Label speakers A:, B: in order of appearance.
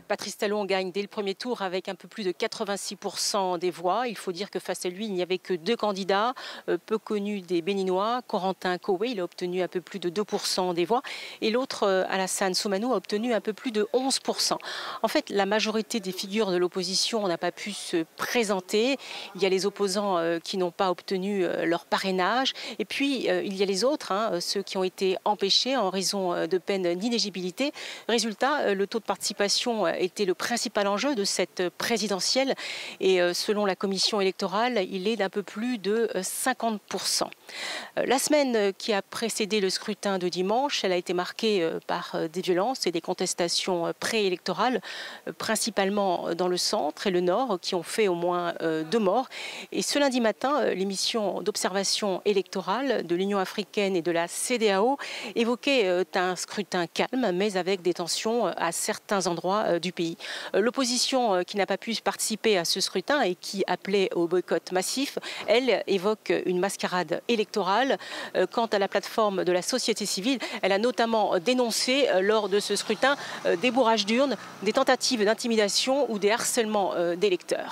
A: Patrice Talon gagne dès le premier tour avec un peu plus de 86% des voix. Il faut dire que face à lui, il n'y avait que deux candidats peu connus des Béninois. Corentin Koé, il a obtenu un peu plus de 2% des voix. Et l'autre, Alassane Soumanou, a obtenu un peu plus de 11%. En fait, la majorité des figures de l'opposition n'a pas pu se présenter. Il y a les opposants qui n'ont pas obtenu leur parrainage. Et puis, il y a les autres, ceux qui ont été empêchés en raison de peine d'inéligibilité. Résultat, le taux de participation était le principal enjeu de cette présidentielle et selon la commission électorale, il est d'un peu plus de 50%. La semaine qui a précédé le scrutin de dimanche, elle a été marquée par des violences et des contestations préélectorales, principalement dans le centre et le nord, qui ont fait au moins 2 morts. Et ce lundi matin, l'émission d'observation électorale de l'Union africaine et de la CEDEAO évoquait un scrutin calme, mais avec des tensions à certains endroits du pays. L'opposition qui n'a pas pu participer à ce scrutin et qui appelait au boycott massif, elle évoque une mascarade électorale. Quant à la plateforme de la société civile, elle a notamment dénoncé lors de ce scrutin des bourrages d'urnes, des tentatives d'intimidation ou des harcèlements d'électeurs.